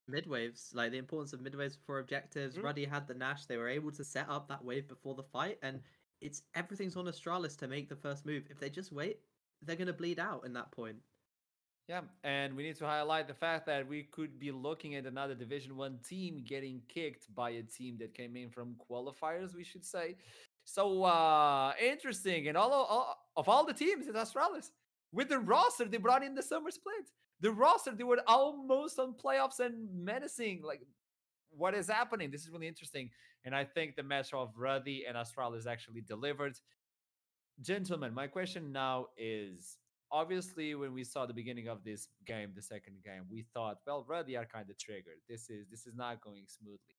mid-waves, like the importance of mid-waves before objectives. Ruddy had the Nash. They were able to set up that wave before the fight, and everything's on Astralis to make the first move. If they just wait, they're going to bleed out in that point. Yeah, and we need to highlight the fact that we could be looking at another Division 1 team getting kicked by a team that came in from qualifiers, we should say. So, interesting. And of all the teams in Astralis, with the roster, they brought in the summer split. The roster, they were almost on playoffs and menacing. Like, what is happening? This is really interesting. And I think the match of Ruddy and Astralis actually delivered. Gentlemen, my question now is, obviously, when we saw the beginning of this game, the second game, we thought, well, Ruddy are kind of triggered. This is not going smoothly.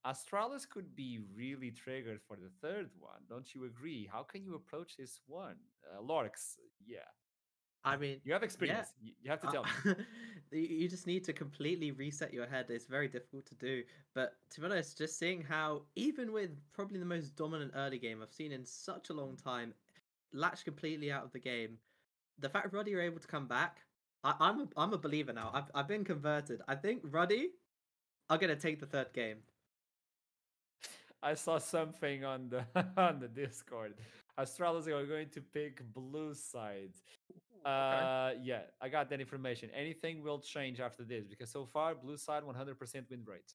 Astralis could be really triggered for the third one. Don't you agree? How can you approach this one? Lorx, yeah. I mean, you have experience. Yeah. You have to tell me. You just need to completely reset your head. It's very difficult to do. But to be honest, just seeing how, even with probably the most dominant early game I've seen in such a long time, latch completely out of the game, the fact Ruddy are able to come back, I'm a believer now. I've been converted. I think Ruddy are going to take the third game. I saw something on the on the Discord. Astralis are going to pick blue side. Okay. Yeah, I got that information. Anything will change after this because so far blue side 100% win rate.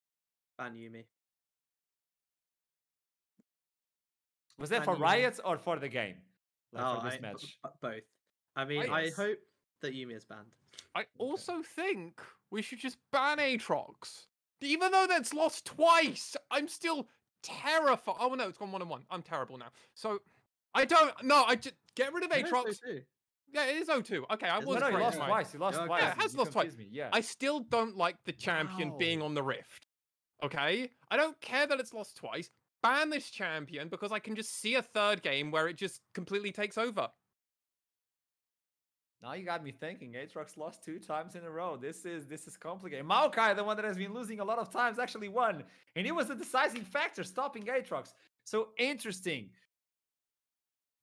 Ban Yumi. Was that for Yumi. riots or for the game? Like for this match? Both. I mean, I hope that Yumi is banned. I also think we should just ban Aatrox. Even though that's lost twice, I'm still terrified. Oh no, it's gone 1-1. I'm terrible now. So I don't. No, I just get rid of Aatrox. Yeah, it is 0-2. Okay, I was. No, you lost twice. You lost twice. Yeah, it has lost twice. Me. Yeah. I still don't like the champion being on the Rift. Okay, I don't care that it's lost twice. Ban this champion because I can just see a third game where it just completely takes over. Now you got me thinking. Aatrox lost 2 times in a row. This is complicated. Maokai, the one that has been losing a lot of times, actually won, and it was the decisive factor stopping Aatrox. So interesting.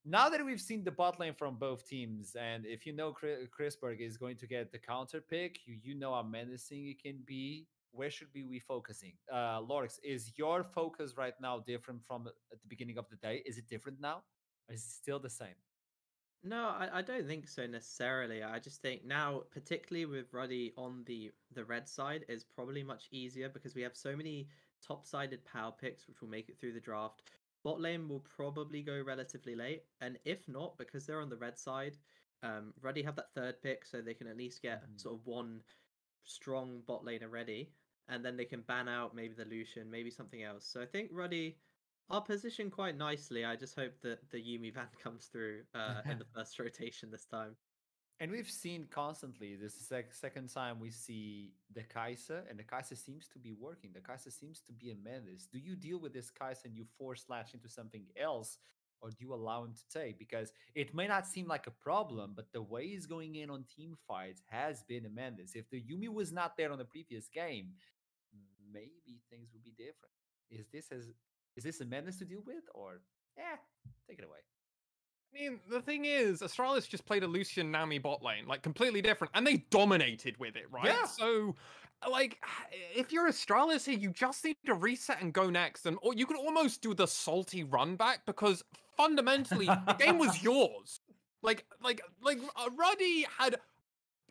Now that we've seen the bot lane from both teams, and if you know Chrisberg is going to get the counter pick, you know how menacing it can be. Where should we be focusing? Lorix, is your focus right now different from at the beginning of the day? Is it different now? Or is it still the same? No, I don't think so necessarily. I just think now, particularly with Ruddy on the red side, is probably much easier because we have so many top-sided power picks which will make it through the draft. Bot lane will probably go relatively late, and if not, because they're on the red side, Ruddy have that third pick, so they can at least get sort of one strong bot laner ready, and then they can ban out maybe the Lucian, maybe something else. So I think Ruddy are positioned quite nicely. I just hope that the Yumi ban comes through in the first rotation this time. And we've seen constantly, this is the second time we see the Kai'Sa, and the Kai'Sa seems to be working. The Kai'Sa seems to be a menace. Do you deal with this Kai'Sa and you force Slash into something else, or do you allow him to take? Because it may not seem like a problem, but the way he's going in on team fights has been a menace. If the Yumi was not there on the previous game, maybe things would be different. Is this a menace to deal with, or take it away? I mean, the thing is, Astralis just played a Lucian Nami bot lane, like completely different, and they dominated with it, right? Yeah. So, like, if you're Astralis here, you just need to reset and go next, or you could almost do the salty run back because fundamentally the game was yours. Like Ruddy had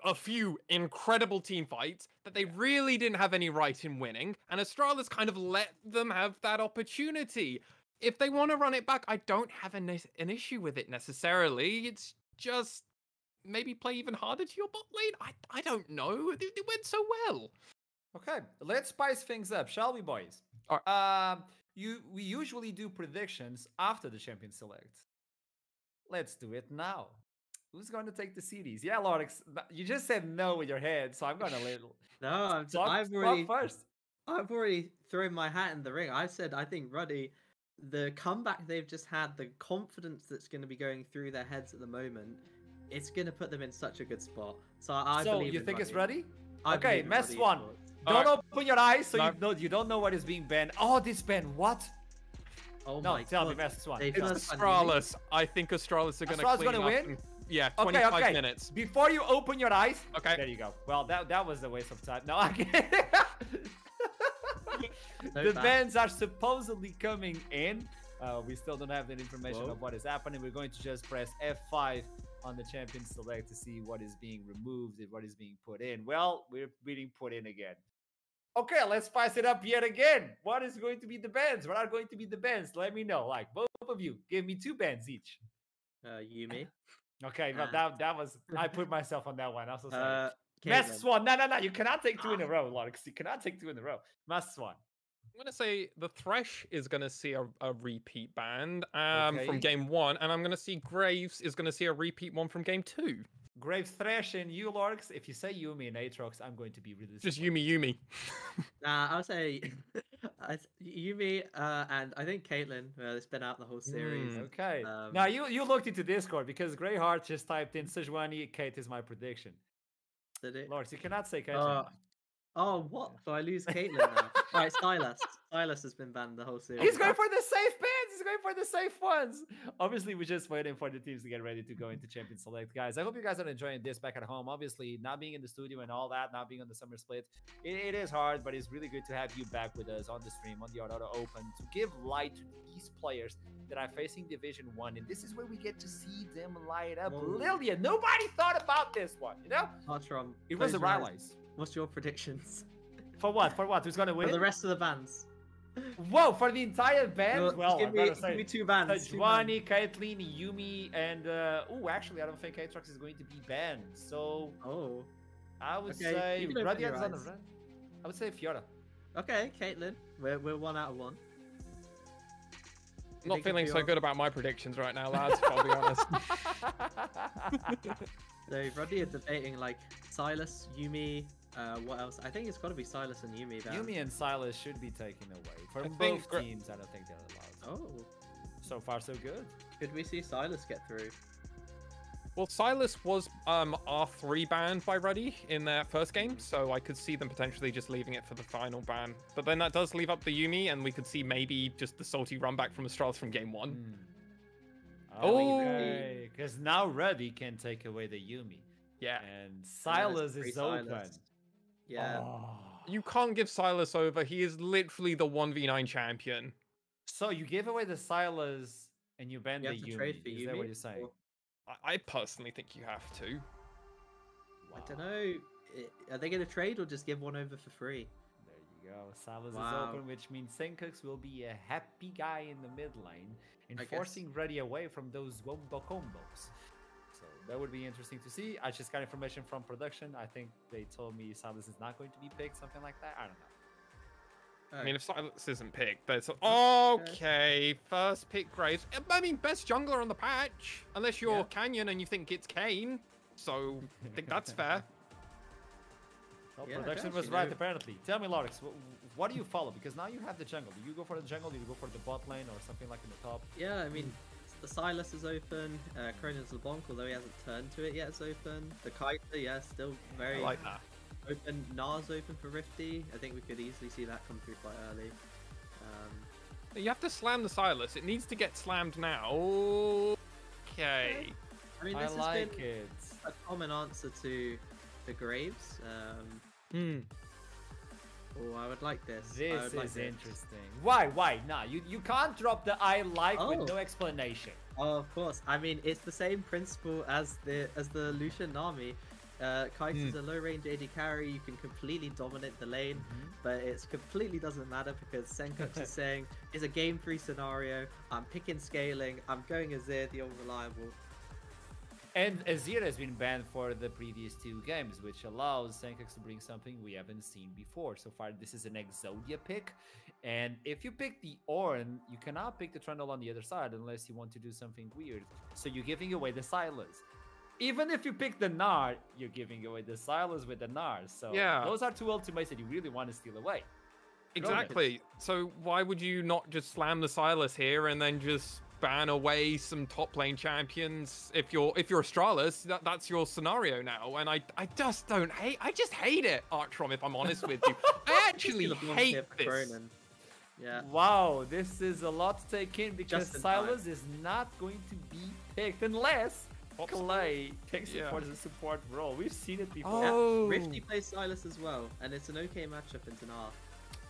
a few incredible team fights that they really didn't have any right in winning, and Astralis kind of let them have that opportunity. If they want to run it back, I don't have an issue with it necessarily. It's just maybe play even harder to your bot lane. I don't know. It went so well. Okay, let's spice things up, shall we, boys? All right. We usually do predictions after the champion select. Let's do it now. Who's going to take the series? Yeah, Lorix, you just said no with your head, so I'm going to little. No, I've already thrown my hat in the ring. I said I think Ruddy, the comeback they've just had, the confidence that's going to be going through their heads at the moment, it's going to put them in such a good spot. So I believe you think Ruddy. It's ready? I okay, mess Ruddy one. Esports. Don't open your eyes, so you don't know what is being banned. Oh, this ban, what? Oh no, my tell God. me, mess one. It's Astralis. I think Astralis are going to clean gonna up. win? yeah, 25 okay. minutes. Before you open your eyes. Okay. There you go. Well, that was a waste of time. No, okay. The bans are supposedly coming in. We still don't have that information of what is happening. We're going to just press F5 on the champion select to see what is being removed and what is being put in. Well, we're being put in again. Okay, let's spice it up yet again. What is going to be the bans? What are going to be the bans? Let me know. Like, both of you, give me 2 bans each. Yumi. Okay, well, that was... I put myself on that one. I'm so sorry. Caitlyn. Master Swan. No. You cannot take 2 in a row, Lorix. You cannot take 2 in a row. Master Swan. I'm going to say the Thresh is going to see a repeat ban Okay. from game 1, and I'm going to see Graves is going to see a repeat one from game 2. Graves, Thresh, and you, Lorix. If you say Yumi and Aatrox, I'm going to be really Just disappointed. Yumi. Nah, I'll say Yumi and I think Caitlyn. It's been out the whole series. Okay. Now, you looked into Discord because Greyheart just typed in Sejuani, Kate is my prediction. Did it? Lorix, you cannot say Caitlyn. Oh, what? So I lose Caitlyn now. Right, Silas. Silas has been banned the whole series. He's going for the safe bans. He's going for the safe ones. Obviously, we're just waiting for the teams to get ready to go into Champion Select. Guys, I hope you guys are enjoying this back at home. Obviously, not being in the studio and all that, not being on the summer split, it is hard, but it's really good to have you back with us on the stream, on the Aurora Open, to give light to these players that are facing Division 1. And this is where we get to see them light up. Lillian, nobody thought about this one, you know? Artron, It was a Rylai's. What's your predictions? For what? For what? Who's going to win? For the rest of the bans. Whoa, for the entire band? Well, give me 2 bans. Sejuani, Caitlyn, Yumi, and actually, I don't think Aatrox is going to be banned. So, I would say Ruddy is on the run. I would say Fiora. Okay, Caitlyn, we're 1 out of 1. I'm not feeling so good about my predictions right now, lads. I'll be honest. So Ruddy are debating like Silas, Yumi. What else? I think it's got to be Silas and Yumi. Yumi and Silas should be taken away. For both teams, I don't think they're allowed. Oh. So far, so good. Could we see Silas get through? Well, Silas was R3 banned by Ruddy in their first game, so I could see them potentially just leaving it for the final ban. But then that does leave up the Yumi, and we could see maybe just the salty run back from Astralis from game 1. Okay, because now Ruddy can take away the Yumi. Yeah. And Silas is open. Yeah. You can't give Silas over. He is literally the 1v9 champion. So you give away the Silas and you ban the Yumi. Trade for is Yumi, that what you're saying? I personally think you have to. I don't know. Are they going to trade or just give one over for free? There you go. Silas is open, which means Senkux will be a happy guy in the mid lane, enforcing Ruddy away from those wombo combos. So that would be interesting to see. I just got information from production. I think they told me Silas is not going to be picked, something like that. I don't know. I mean, if Silas isn't picked, that's okay. First pick Graves. I mean, best jungler on the patch, unless you're Canyon and you think it's Kane. So I think that's fair. Well, production was right, apparently. Tell me, Lorix, what do you follow? Because now you have the jungle. Do you go for the jungle? Do you go for the bot lane or something like in the top? Yeah, I mean, the Silas is open. Cronin's LeBlanc, although he hasn't turned to it yet, is open. The Kaiser, still very like that. Open. Nars open for Rifty. I think we could easily see that come through quite early. You have to slam the Silas. It needs to get slammed now. Okay. I mean, this has been a common answer to the Graves. Oh, I would like this. This is interesting. Why? Nah, you can't drop the I like with no explanation. Oh, of course. I mean, it's the same principle as the Lucian Nami. Kaiser's a low-range AD carry. You can completely dominate the lane, but it completely doesn't matter because Senkux is saying it's a game 3 scenario. I'm picking scaling. I'm going Azir, the unreliable. And Azir has been banned for the previous 2 games, which allows Senkux to bring something we haven't seen before. So far, this is an Exodia pick. And if you pick the Ornn, you cannot pick the Trundle on the other side unless you want to do something weird. So you're giving away the Silas. Even if you pick the Gnar, you're giving away the Silas with the Gnar. So those are 2 ultimates that you really want to steal away. Exactly. So why would you not just slam the Silas here and then just ban away some top lane champions? If you're Astralis, that's your scenario now. And I just don't hate. I just hate it, Artrom. If I'm honest with you, I actually hate this. Yeah. Wow, this is a lot to take in because Silas is not going to be picked unless Clay takes Yeah. support as a support role. We've seen it before. Oh. Rifty plays Silas as well, and it's an okay matchup into Gnar.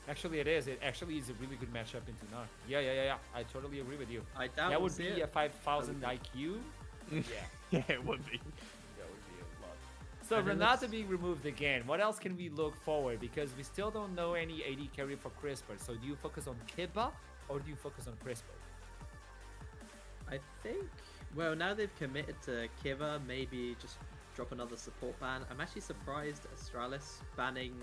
Actually, it is. It actually is a really good matchup into Gnar. Yeah. I totally agree with you. I doubt That we'll would see be it. a 5,000 IQ. Yeah, Yeah, it would be. that would be a lot. So And it Renata looks- being removed again. What else can we look forward? Because we still don't know any AD carry for CRISPR. So do you focus on Kiba or do you focus on CRISPR? I think. Well, now they've committed to Kiva, maybe just drop another support ban. I'm actually surprised Astralis banning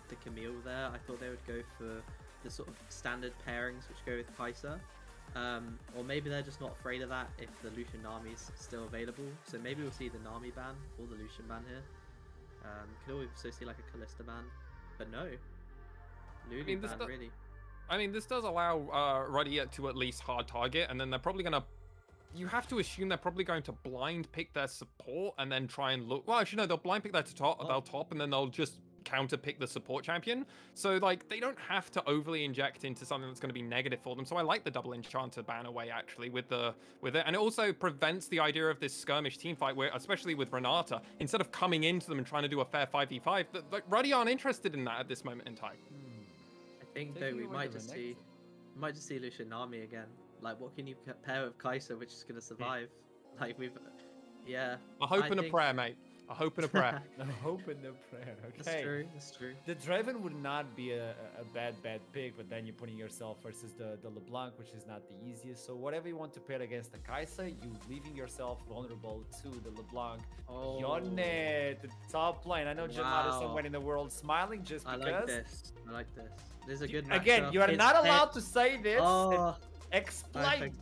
the Camille there. I thought they would go for the sort of standard pairings which go with Kai'Sa. Or maybe they're just not afraid of that if the Lucian Nami's still available. So maybe we'll see the Nami ban or the Lucian ban here. Could also see like a Kalista ban. But no. Lulu mean, this ban, do- really. I mean, this does allow Ruddy to at least hard target, and then they're probably gonna. You have to assume they're probably going to blind pick their support and then try and look. Well, actually, no, they'll blind pick their top, they'll top, and then they'll just counter pick the support champion. So like, they don't have to overly inject into something that's going to be negative for them. So I like the double enchanter ban away actually with it, and it also prevents the idea of this skirmish team fight where, especially with Renata, instead of coming into them and trying to do a fair 5v5, like Ruddy aren't interested in that at this moment in time. I think though Taking we away might the just Renekton. see Lucian Nami again. Like, what can you pair with Kai'Sa which is gonna survive? Like yeah. A hope I and a think- prayer, mate. A hope and a prayer. The hope and the prayer. Okay. That's true. That's true. The Draven would not be a bad pick, but then you're putting yourself versus the LeBlanc, which is not the easiest. So whatever you want to pair against the Kai'Sa, you leaving yourself vulnerable to the LeBlanc. Oh, Yone, the top lane. I know Jamad is Wow. somewhere in the world smiling just I because. like this. I like this. There's a good Again, matchup. you are It's not pet- allowed to say this. Oh, Explain.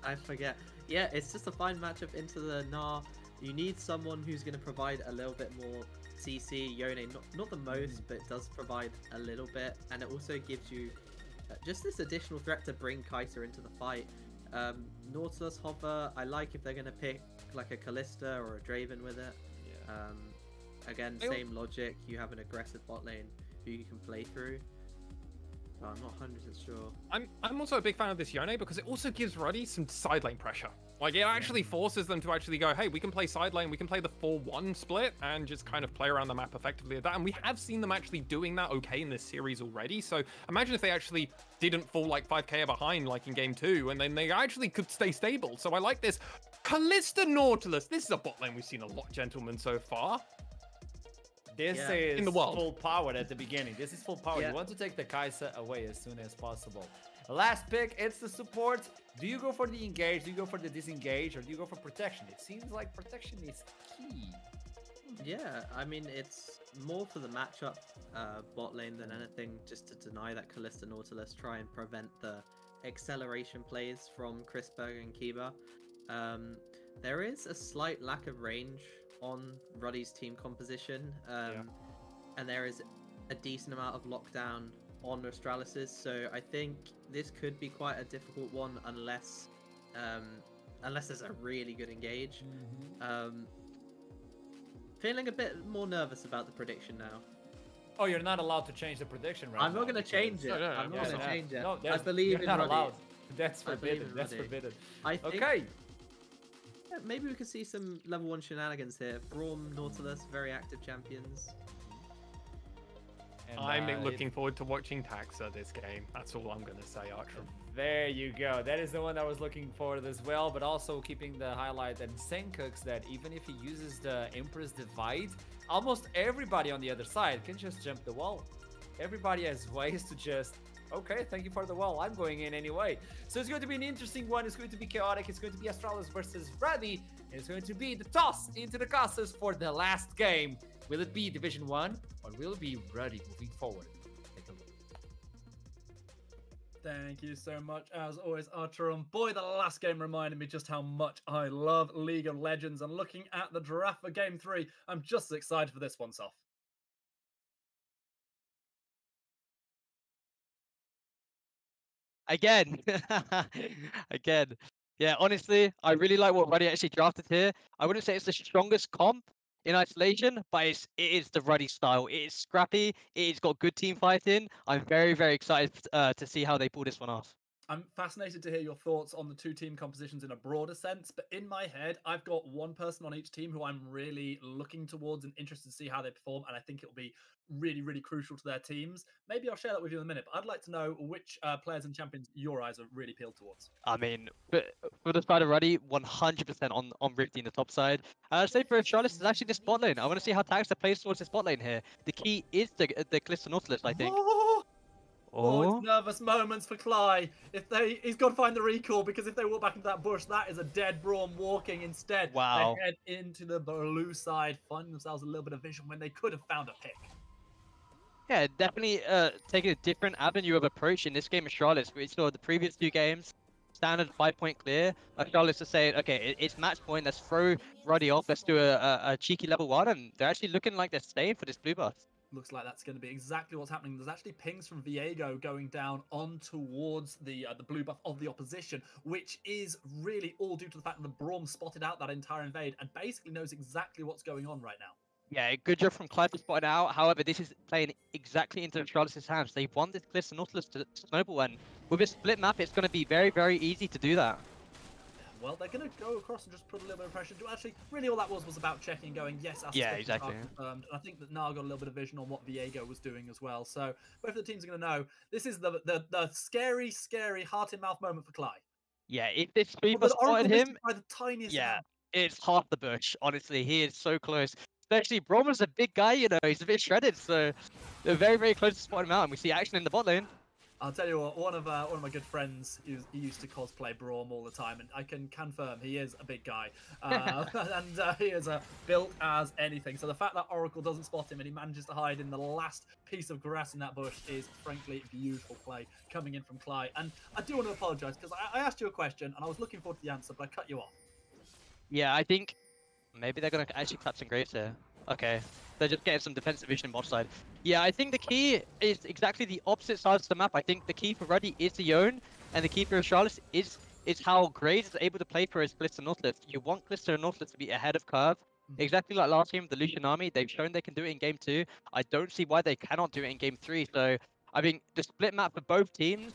I forget. Yeah, it's just a fine matchup into the Gnar. You need someone who's going to provide a little bit more CC. Yone, not the most, but it does provide a little bit. And it also gives you just this additional threat to bring Kai'Sa into the fight. Nautilus Hover, I like if they're going to pick like a Kalista or a Draven with it. Yeah. Again, They al- same logic. You have an aggressive bot lane who you can play through. But I'm not 100% sure. I'm also a big fan of this Yone because it also gives Ruddy some side lane pressure. Like, it actually forces them to actually go, hey, we can play side lane, we can play the 4-1 split and just kind of play around the map effectively at that. And we have seen them actually doing that okay in this series already. So imagine if they actually didn't fall like 5k behind like in game 2 and then they actually could stay stable. So I like this. Kalista Nautilus. This is a bot lane we've seen a lot, gentlemen, so far. This Yeah. is In the world. full power at the beginning. This is full power. Yeah. You want to take the Kai'Sa away as soon as possible. Last pick, it's the support. Do you go for the engage? Do you go for the disengage? Or do you go for protection? It seems like protection is key. Yeah, I mean, it's more for the matchup bot lane than anything, just to deny that Kalista Nautilus, try and prevent the acceleration plays from Crisberg and Kiba. There is a slight lack of range on Ruddy's team composition, and there is a decent amount of lockdown on Astralis's, so I think this could be quite a difficult one unless there's a really good engage. Feeling a bit more nervous about the prediction now. Oh, you're not allowed to change the prediction right I'm now. not going to change it. No, no, I'm no, not no, going to no. change it. No, I believe you're in not Ruddy. allowed. That's I believe forbidden. in That's Ruddy. forbidden. I think Okay. yeah, maybe we could see some level 1 shenanigans here. Braum, Nautilus, very active champions. And, I'm uh, looking forward to watching Taxa this game. That's all I'm going to say, Archer. There you go. That is the one I was looking for as well, but also keeping the highlight that Senkooks that even if he uses the Empress Divide, almost everybody on the other side can just jump the wall. Everybody has ways to just, okay, thank you for the wall. I'm going in anyway. So it's going to be an interesting one. It's going to be chaotic. It's going to be Astralis versus Ruddy. And it's going to be the toss into the castles for the last game. Will it be Division 1 or will it be Ruddy moving forward? Take a look. Thank you so much, as always, Archer. And boy, the last game reminded me just how much I love League of Legends. And looking at the draft for Game 3, I'm just as excited for this one, Soph. Again. Again. Yeah, honestly, I really like what Ruddy actually drafted here. I wouldn't say it's the strongest comp in isolation, but it is the Ruddy style. It is scrappy. It's got good team fighting. I'm very, very excited to see how they pull this one off. I'm fascinated to hear your thoughts on the two team compositions in a broader sense, but in my head, I've got one person on each team who I'm really looking towards and interested to see how they perform, and I think it'll be really, really crucial to their teams. Maybe I'll share that with you in a minute, but I'd like to know which players and champions your eyes are really peeled towards. I mean, for the side of Ruddy, 100% on Rifty in the top side. I'd say for Astralis, it's actually the spot lane. I want to see how Taxa plays towards the spot lane here. The key is the Callisto Nautilus, I think. Oh, it's Oh, nervous moments for Cly. He's got to find the recall, because if they walk back into that bush, that is a dead Braum walking. Instead, wow. they head into the blue side, finding themselves a little bit of vision when they could have found a pick. Yeah, definitely taking a different avenue of approach in this game of Astralis. We saw the previous two games, standard 5-point clear. Astralis is saying, okay, it's match point, let's throw Ruddy off, let's do a cheeky level 1, and they're actually looking like they're staying for this blue buff. Looks like that's going to be exactly what's happening. There's actually pings from Viego going down on towards the blue buff of the opposition, which is really all due to the fact that the Braum spotted out that entire invade and basically knows exactly what's going on right now. Yeah, good job from Clive to spot it out. However, this is playing exactly into Astralis' hands. They want this Callisto Nautilus to snowball, and with a split map, it's going to be very, very easy to do that. Well, they're going to go across and just put a little bit of pressure. Actually, really all that was about checking, going, yes, our Yeah, suspicions exactly. are confirmed. And I think that Nar got a little bit of vision on what Viego was doing as well. So both of the teams are going to know. This is the scary, scary heart-in-mouth moment for Cly. Yeah, if this Reaper Well, the Oracle spotted missed him, it by the tiniest yeah, amount. it's half the bush. Honestly, he is so close. Especially Broma's a big guy, you know, he's a bit shredded, so they're very, very close to spotting him out, and we see action in the bot lane. I'll tell you what, one of my good friends, he used to cosplay Braum all the time, and I can confirm he is a big guy, and he is built as anything. So the fact that Oracle doesn't spot him and he manages to hide in the last piece of grass in that bush is frankly beautiful play coming in from Cly. And I do want to apologise, because I asked you a question and I was looking forward to the answer, but I cut you off. Yeah, I think maybe they're going to actually clap some graves here. Okay, they're just getting some defensive vision on bot side. Yeah, I think the key is exactly the opposite sides of the map. I think the key for Ruddy is the Yone, and the key for Astralis is how Graves is able to play for his Callisto Nautilus. You want Callisto Nautilus to be ahead of curve. Exactly like last game with the Lucian army, they've shown they can do it in game 2. I don't see why they cannot do it in game 3. So, I mean, the split map for both teams,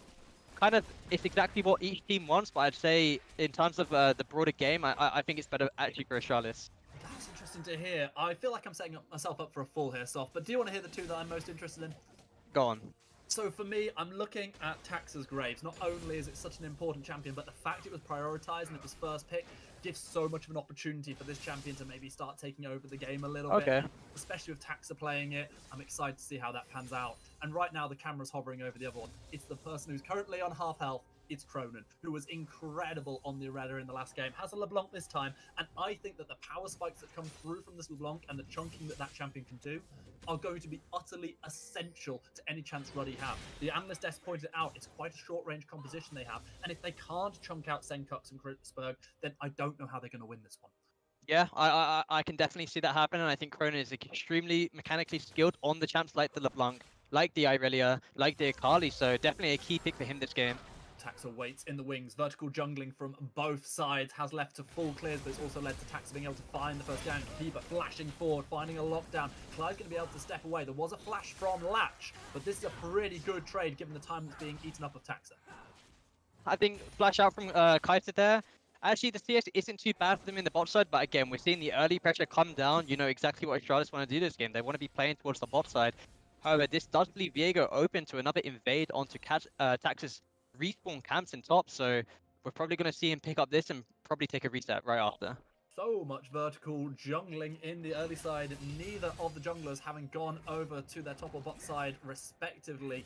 kind of, it's exactly what each team wants, but I'd say in terms of the broader game, I think it's better actually for Astralis. That's interesting to hear. I feel like I'm setting myself up for a fall here, Soft, but do you want to hear the two that I'm most interested in? Go on. So for me, I'm looking at Taxa's Graves. Not only is it such an important champion, but the fact it was prioritized and it was first pick gives so much of an opportunity for this champion to maybe start taking over the game a little bit. Especially with Taxa playing it. I'm excited to see how that pans out. And right now, the camera's hovering over the other one. It's the person who's currently on half health. It's Cronin, who was incredible on the Aurora in the last game. Has a LeBlanc this time, and I think that the power spikes that come through from this LeBlanc and the chunking that champion can do are going to be utterly essential to any chance Ruddy have. The Analyst Desk pointed out it's quite a short-range composition they have, and if they can't chunk out Senkux and Kritzberg, then I don't know how they're going to win this one. Yeah, I can definitely see that happen, and I think Cronin is extremely mechanically skilled on the champs like the LeBlanc, like the Irelia, like the Akali, so definitely a key pick for him this game. Taxa waits in the wings. Vertical jungling from both sides has left to full clears, but it's also led to Taxa being able to find the first gank. Keeper flashing forward, finding a lockdown. Clyde's going to be able to step away. There was a flash from Latch, but this is a pretty good trade given the time that's being eaten up of Taxa. I think flash out from Kaiser there. Actually, the CS isn't too bad for them in the bot side, but again, we're seeing the early pressure come down. You know exactly what Astralis want to do this game. They want to be playing towards the bot side. However, this does leave Viego open to another invade onto Taxa's respawn camps in top, so we're probably going to see him pick up this and probably take a reset right after. So much vertical jungling in the early side, neither of the junglers having gone over to their top or bot side respectively,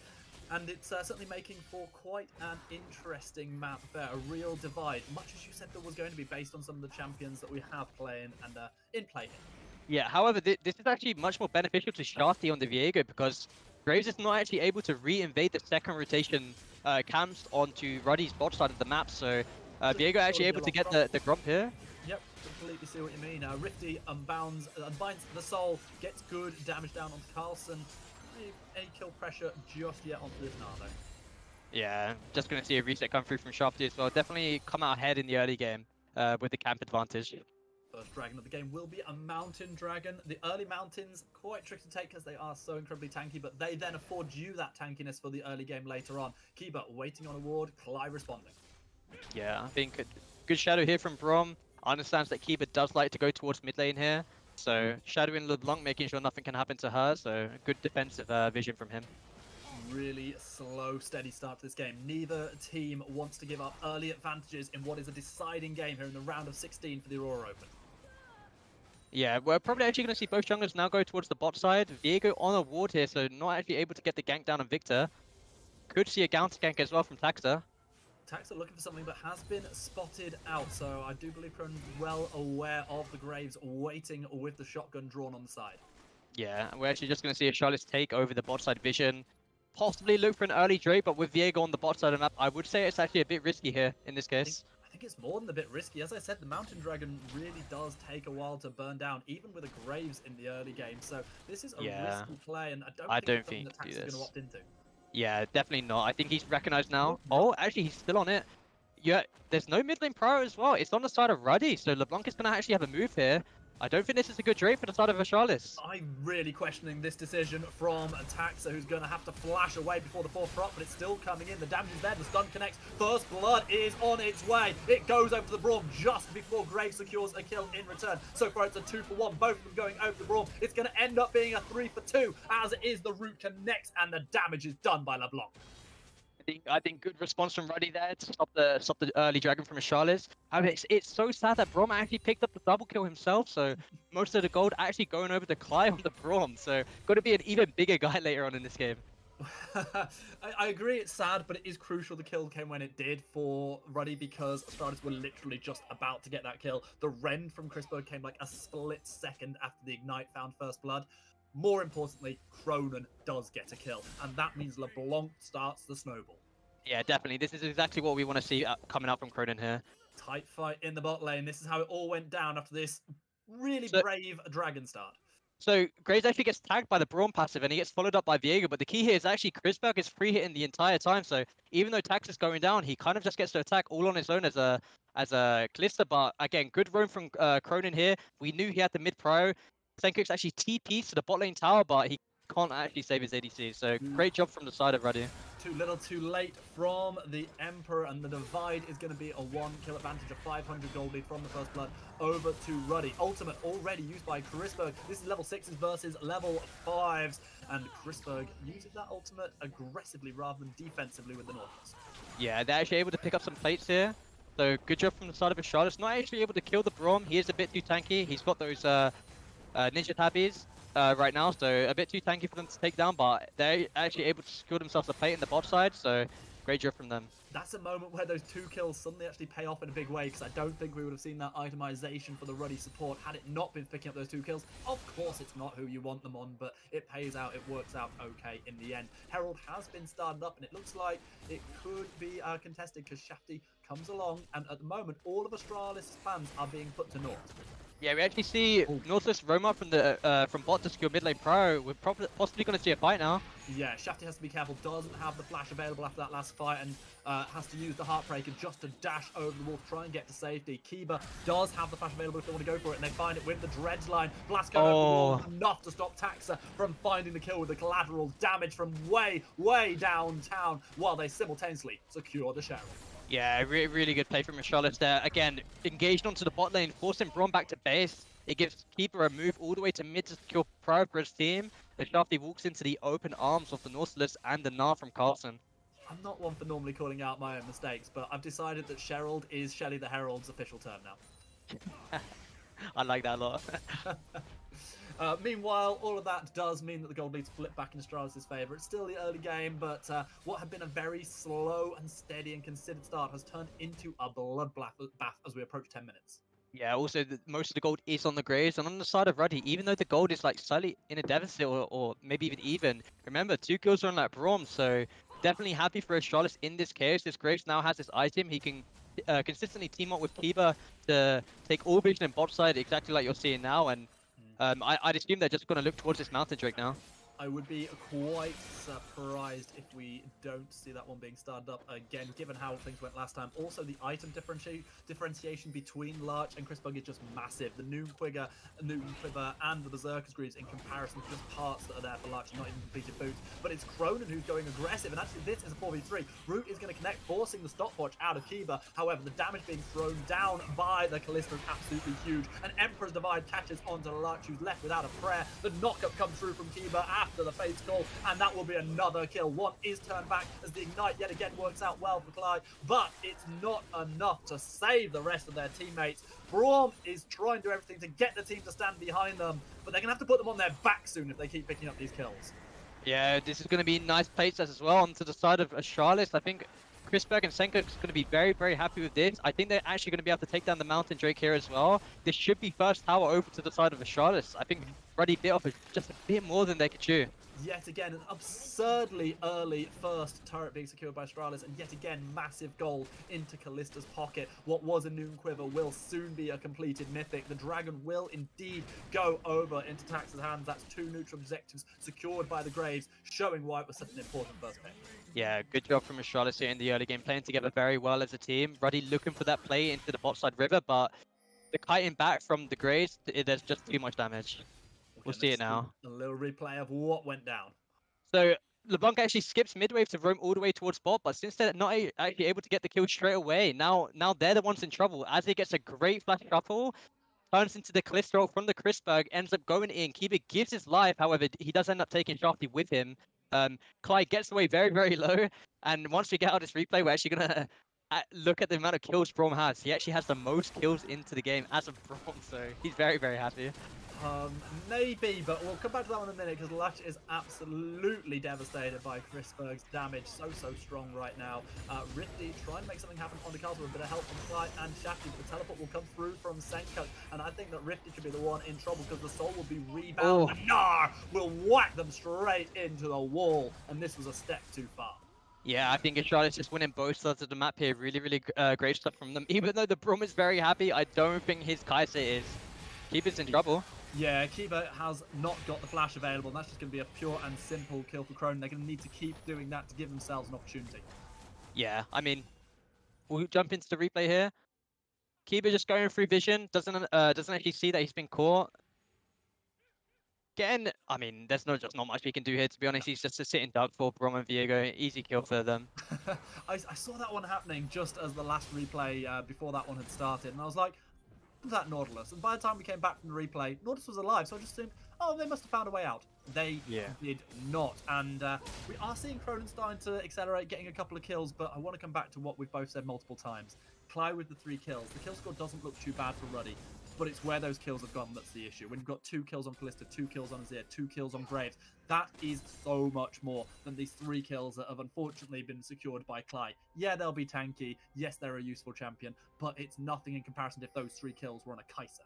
and it's certainly making for quite an interesting map there, a real divide, much as you said there was going to be based on some of the champions that we have playing and in play here. Yeah, however, this is actually much more beneficial to Shafty on the Viego because Graves is not actually able to re-invade the second rotation camps onto Ruddy's bot side of the map, so Viego actually able to get the Grump here. Yep, completely see what you mean. Rifty unbounds the soul, gets good damage down onto Carlson. Any kill pressure just yet onto this Nardo. Yeah, just going to see a reset come through from Shafty as well. Definitely come out ahead in the early game with the camp advantage. first dragon of the game will be a mountain dragon. The early mountains, quite tricky to take because they are so incredibly tanky, but they then afford you that tankiness for the early game later on. Kiba waiting on a ward, Clive responding. Yeah, I think good shadow here from Brom. Understands that Kiba does like to go towards mid lane here. So shadowing LeBlanc, making sure nothing can happen to her. So good defensive vision from him. Really slow, steady start to this game. Neither team wants to give up early advantages in what is a deciding game here in the round of 16 for the Aurora Open. Yeah, we're probably actually going to see both junglers now go towards the bot side. Viego on a ward here, so not actually able to get the gank down on Victor. Could see a counter gank as well from Taxa. Taxa looking for something but has been spotted out, so I do believe Cronin's well aware of the Graves waiting with the shotgun drawn on the side. Yeah, we're actually just going to see a Astralis take over the bot side vision. Possibly look for an early Drake, but with Viego on the bot side of the map, I would say it's actually a bit risky here in this case. I think it's more than a bit risky. As I said, the Mountain Dragon really does take a while to burn down, even with a Graves in the early game. So this is a risky play, and I don't think it's something that Tax is going to opt into. Yeah, definitely not. I think he's recognized now. Oh, actually, he's still on it. Yeah, there's no mid lane prior as well. It's on the side of Ruddy, so LeBlanc is going to actually have a move here. I don't think this is a good Drake for the side of Astralis. I'm really questioning this decision from Taxa, who's going to have to flash away before the fourth prop, but it's still coming in. The damage is there, the stun connects. First blood is on its way. It goes over the Braum just before Graves secures a kill in return. So far, it's a 2-for-1, both of them going over the Braum. It's going to end up being a 3-for-2, as it is the root connects, and the damage is done by LeBlanc. I think good response from Ruddy there to stop the early dragon from Astralis. I mean, it's so sad that Brom actually picked up the double kill himself, so most of the gold actually going over to Clive on the Brom, so got to be an even bigger guy later on in this game. I agree it's sad, but it is crucial the kill came when it did for Ruddy, because Astralis were literally just about to get that kill. The rend from Chrisberg came like a split second after the Ignite found first blood. More importantly, Cronin does get a kill, and that means LeBlanc starts the snowball. Yeah, definitely. This is exactly what we want to see coming out from Cronin here. Tight fight in the bot lane. This is how it all went down after this really brave dragon start. So Graves actually gets tagged by the Braum passive, and he gets followed up by Viego, but the key here is actually Chrisberg is free hitting the entire time, so even though Tax is going down, he kind of just gets to attack all on his own as a Kalista, but again, good roam from Cronin here. We knew he had the mid prio. Senkuk's actually TP'd to the bot lane tower, but he can't actually save his ADC. So great job from the side of Ruddy. Too little, too late from the Emperor, and the divide is going to be a 1-kill advantage, a 500 gold lead from the first blood over to Ruddy. Ultimate already used by Chrisberg. This is level 6s versus level 5s, and Chrisberg uses that ultimate aggressively rather than defensively with the Nautilus. Yeah, they're actually able to pick up some plates here. So good job from the side of Astralis. Not actually able to kill the Braum. He is a bit too tanky. He's got those ninja tabbies right now, so a bit too tanky for them to take down, but they're actually able to secure themselves a plate in the bot side, so great job from them. That's a moment where those 2 kills suddenly actually pay off in a big way, because I don't think we would have seen that itemization for the Ruddy support had it not been picking up those 2 kills. Of course, it's not who you want them on, but it pays out, it works out okay in the end. Herald has been started up, and it looks like it could be contested, because Shafty comes along, and at the moment, all of Astralis' plans are being put to naught. Yeah, we actually see Nautilus roam up from bot to secure mid lane pro. We're possibly going to see a fight now. Yeah, Shafty has to be careful, doesn't have the flash available after that last fight, and has to use the Heartbreaker just to dash over the wall to try and get to safety. Kiba does have the flash available if they want to go for it, and they find it with the Dredge line. Blast going over the wall, enough to stop Taxa from finding the kill with the collateral damage from way, way downtown, while they simultaneously secure the Cheryl. Yeah, really good play from Astralis there. Again, engaged onto the bot lane, forcing Braum back to base. It gives Keeper a move all the way to mid to secure pro for his team. The Shafty walks into the open arms of the Nautilus and the Gnar from Carlson. I'm not one for normally calling out my own mistakes, but I've decided that Sherald is Shelly the Herald's official term now. I like that a lot. Meanwhile, all of that does mean that the gold leads flip back in Astralis' favour. It's still the early game, but what had been a very slow and steady and considered start has turned into a bloodbath as we approach 10 minutes. Yeah, also most of the gold is on the Graves, and on the side of Ruddy, even though the gold is like slightly in a deficit or maybe even, remember 2 kills are on that Braum, so definitely happy for Astralis in this case. This Graves now has this item. He can consistently team up with Kiba to take all vision and bot side exactly like you're seeing now, and I'd assume they're just going to look towards this Mountain Drake now. I would be quite surprised if we don't see that one being started up again, given how things went last time. Also, the item differentiation between Larch and Chrisbug is just massive. The Noon Quiver, and the Berserker's Greaves in comparison to just parts that are there for Larch, not even completed boots. But it's Cronin who's going aggressive, and actually this is a 4v3. Root is going to connect, forcing the stopwatch out of Kiba. However, the damage being thrown down by the Callisto is absolutely huge. And Emperor's Divide catches onto Larch, who's left without a prayer. The knockup comes through from Kiba after the Fate's Call, and that will be another kill. One is turned back as the Ignite yet again works out well for Clyde, but it's not enough to save the rest of their teammates. Braum is trying to do everything to get the team to stand behind them, but they're going to have to put them on their back soon if they keep picking up these kills. Yeah, this is going to be nice plates as well onto the side of Astralis. I think Chrisberg and Senko is going to be very, very happy with this. I think they're actually going to be able to take down the Mountain Drake here as well. This should be first tower over to the side of Astralis. I think Ruddy bit off just a bit more than they could chew. Yet again, an absurdly early first turret being secured by Astralis, and yet again, massive gold into Callista's pocket. What was a Noon Quiver will soon be a completed mythic. The Dragon will indeed go over into Tax's hands. That's 2 neutral objectives secured by the Graves, showing why it was such an important first pick. Yeah, good job from Astralis here in the early game, playing together very well as a team. Ruddy looking for that play into the bot side river, but the kiting back from the Graves, there's just too much damage. We'll see it now. A little replay of what went down. So LeBlanc actually skips midwave to roam all the way towards bot, but since they're not actually able to get the kill straight away, now they're the ones in trouble. As he gets a great flash shuffle, turns into the Callisto from the Chrisberg, ends up going in. Kiba gives his life, however, he does end up taking Shafty with him. Clyde gets away very, very low, and once we get out this replay, we're actually gonna look at the amount of kills Braum has. He actually has the most kills into the game as a Braum, so he's very, very happy. Maybe, but we'll come back to that one in a minute, because Latch is absolutely devastated by Chrisberg's damage. So strong right now. Rifty trying to make something happen on the castle with a bit of help from Clyde and Shafty, but the teleport will come through from Senko, and I think that Rifty could be the one in trouble, because the soul will be rebound. And Nar will whack them straight into the wall, and this was a step too far. Yeah, I think Astralis just winning both sides of the map here. Really, really great stuff from them. Even though the Braum is very happy, I don't think his Kaiser is. Kiba's in trouble. Yeah, Kiba has not got the flash available, and that's just going to be a pure and simple kill for Cronin. They're going to need to keep doing that to give themselves an opportunity. Yeah, I mean, we'll jump into the replay here. Kiba just going through vision, doesn't actually see that he's been caught. Again, I mean, there's just not much we can do here, to be honest. He's just a sitting duck for Braum and Viego. Easy kill for them. I saw that one happening just as the last replay before that one had started, and I was like, that Nautilus, and by the time we came back from the replay, Nautilus was alive, so I just assumed, oh, they must have found a way out. They did not, and we are seeing Cronin starting to accelerate, getting a couple of kills, but I want to come back to what we've both said multiple times. Clyde with the 3 kills. The kill score doesn't look too bad for Ruddy, but it's where those kills have gone that's the issue. When you've got 2 kills on Callista, 2 kills on Azir, 2 kills on Graves, that is so much more than these 3 kills that have unfortunately been secured by Clyde. Yeah, they'll be tanky. Yes, they're a useful champion, but it's nothing in comparison if those 3 kills were on a Kai'Sa.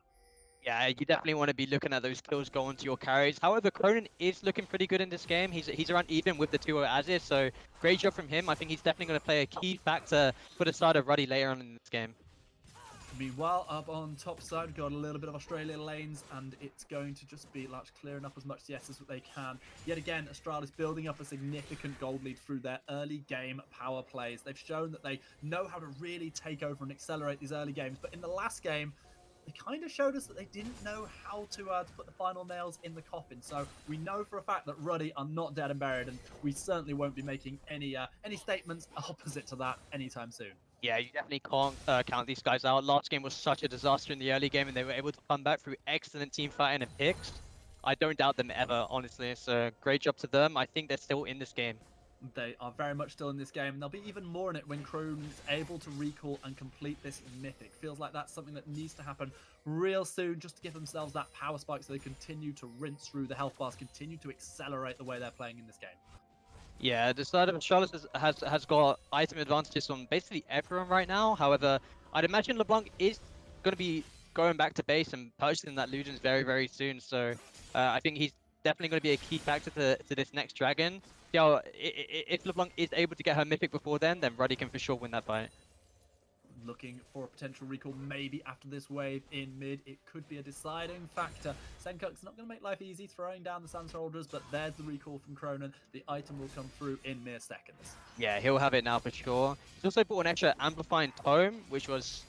Yeah, you definitely want to be looking at those kills go onto your carries. However, Cronin is looking pretty good in this game. He's around even with the 2-0 Azir, so great job from him. I think he's definitely going to play a key factor for the side of Ruddy later on in this game. Meanwhile, up on top side, we've got a little bit of Australia lanes, and it's going to just be Latch clearing up as much CS as they can. Yet again, Astralis building up a significant gold lead through their early game power plays. They've shown that they know how to really take over and accelerate these early games, but in the last game, they kind of showed us that they didn't know how to put the final nails in the coffin. So we know for a fact that Ruddy are not dead and buried, and we certainly won't be making any statements opposite to that anytime soon. Yeah, you definitely can't count these guys out. Last game was such a disaster in the early game, and they were able to come back through excellent team fighting and picks. I don't doubt them ever, honestly. So great job to them. I think they're still in this game. They are very much still in this game, and they'll be even more in it when Cronin is able to recall and complete this mythic. Feels like that's something that needs to happen real soon, just to give themselves that power spike so they continue to rinse through the health bars, continue to accelerate the way they're playing in this game. Yeah, the side of Astralis has got item advantages on basically everyone right now. However, I'd imagine LeBlanc is going to be going back to base and purchasing that Lugens very, very soon. So I think he's definitely going to be a key factor to this next Dragon. If LeBlanc is able to get her Mythic before then Ruddy can for sure win that fight. looking for a potential recall maybe after this wave in mid. It could be a deciding factor. Senkuk's not going to make life easy throwing down the Sand Soldiers, but there's the recall from Cronin. The item will come through in mere seconds. Yeah, he'll have it now for sure. He's also bought an extra amplifying tome, which was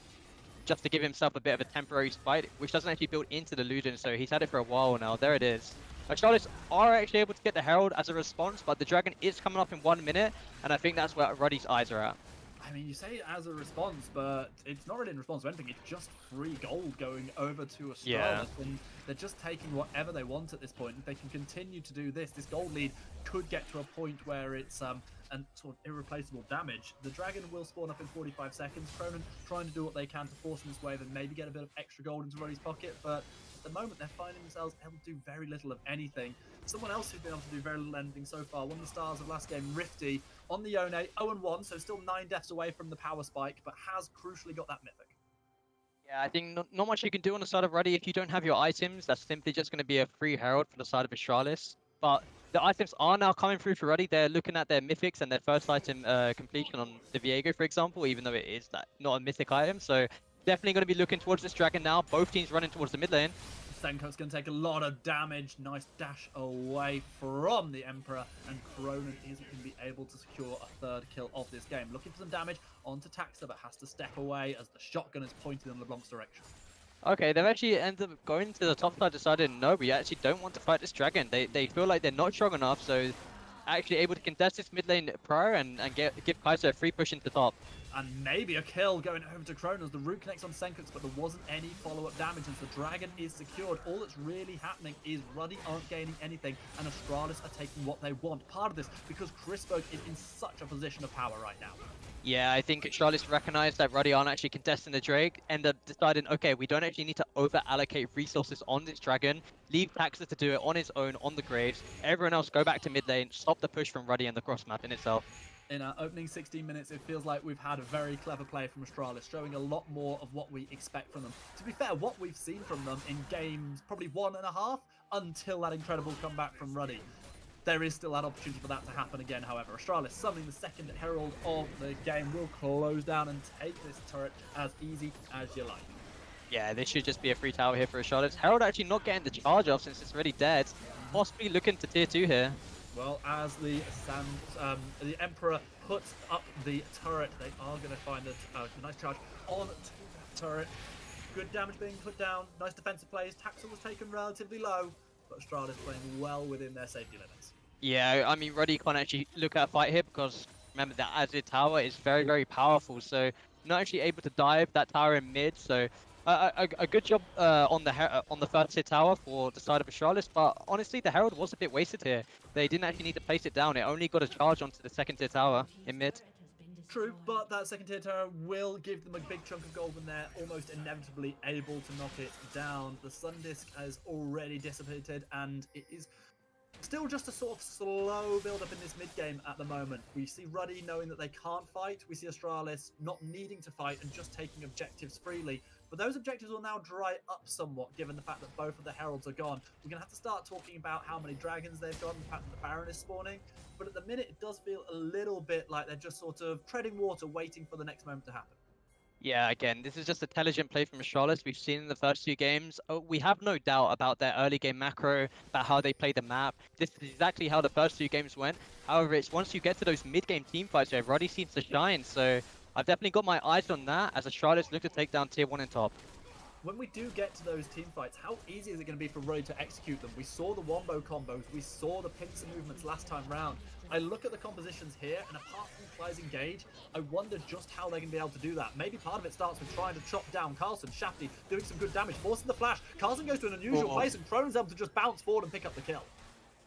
just to give himself a bit of a temporary spite, which doesn't actually build into the Luden, so he's had it for a while now. There it is. Astralis are actually able to get the Herald as a response, but the Dragon is coming up in 1 minute, and I think that's where Ruddy's eyes are at. I mean, you say it as a response, but it's not really in response to anything. It's just free gold going over to Astralis, Yeah. and they're just taking whatever they want at this point. If they can continue to do this gold lead could get to a point where it's and sort of irreplaceable damage. The Dragon will spawn up in 45 seconds. Cronin trying to do what they can to force him this wave and maybe get a bit of extra gold into Ruddy's pocket, but at the moment they're finding themselves able to do very little of anything. Someone else who's been able to do very little anything so far, one of the stars of last game, Rifty, on the Yone, 0-1, so still 9 deaths away from the power spike, but has crucially got that mythic. Yeah, I think not much you can do on the side of Ruddy if you don't have your items. That's simply just going to be a free Herald for the side of Astralis. But the items are now coming through for Ruddy. They're looking at their mythics and their first item completion on the Viego, for example, even though it is not a mythic item. So definitely going to be looking towards this Dragon now. Both teams running towards the mid lane. Senkuk's going to take a lot of damage. Nice dash away from the Emperor, and Cronin isn't going to be able to secure a third kill of this game. Looking for some damage onto Taxa, but has to step away as the shotgun is pointed in LeBlanc's direction. Okay, they've actually ended up going to the top side, decided no, we actually don't want to fight this Dragon. They feel like they're not strong enough, so actually able to contest this mid lane prior and give Kaiser a free push into top. And maybe a kill going over to Cronin as the root connects on Senkuk's, but there wasn't any follow-up damage as the Dragon is secured. All that's really happening is Ruddy aren't gaining anything and Astralis are taking what they want. Part of this because Chrisberg is in such a position of power right now. Yeah, I think Astralis recognized that Ruddy aren't actually contesting the Drake, end up deciding, okay, we don't actually need to over-allocate resources on this Dragon, leave Taxa to do it on his own on the Graves, everyone else go back to mid lane, stop the push from Ruddy and the cross map in itself. In our opening 16 minutes, it feels like we've had a very clever play from Astralis, showing a lot more of what we expect from them. To be fair, what we've seen from them in games, probably 1.5, until that incredible comeback from Ruddy. There is still that opportunity for that to happen again, however. Astralis, summoning the second Herald of the game, will close down and take this turret as easy as you like. Yeah, this should just be a free tower here for Astralis. Herald actually not getting the charge off since it's already dead. Possibly looking to tier 2 here. Well, as the Emperor puts up the turret, they are going to find a nice charge on the turret. Good damage being put down. Nice defensive plays. Taxa was taken relatively low, but Astralis playing well within their safety limits. Yeah, I mean, Ruddy can't actually look at a fight here because remember that Azir tower is very, very powerful. So not actually able to dive that tower in mid. So a good job on the first tier tower for the side of Astralis, but honestly the Herald was a bit wasted here. They didn't actually need to place it down, it only got a charge onto the second tier tower in mid. True, but that second tier tower will give them a big chunk of gold when they're almost inevitably able to knock it down. The Sun Disk has already dissipated and it is still just a sort of slow build up in this mid game at the moment. We see Ruddy knowing that they can't fight, we see Astralis not needing to fight and just taking objectives freely. But those objectives will now dry up somewhat, given the fact that both of the Heralds are gone. We're going to have to start talking about how many dragons they've got and the fact that the Baron is spawning. But at the minute, it does feel a little bit like they're just sort of treading water, waiting for the next moment to happen. Yeah, again, this is just intelligent play from Astralis. We've seen in the first 2 games. We have no doubt about their early game macro, about how they play the map. This is exactly how the first 2 games went. However, it's once you get to those mid-game team fights where Ruddy seems to shine. So I've definitely got my eyes on that as Astralis look to take down tier 1 and top. When we do get to those team fights, how easy is it going to be for Ruddy to execute them? We saw the wombo combos, we saw the pincer movements last time round. I look at the compositions here, and apart from Fly's Engage, I wonder just how they're going to be able to do that. Maybe part of it starts with trying to chop down Carlson. Shafty doing some good damage, forcing the flash. Carlson goes to an unusual place, and Cronin's able to just bounce forward and pick up the kill.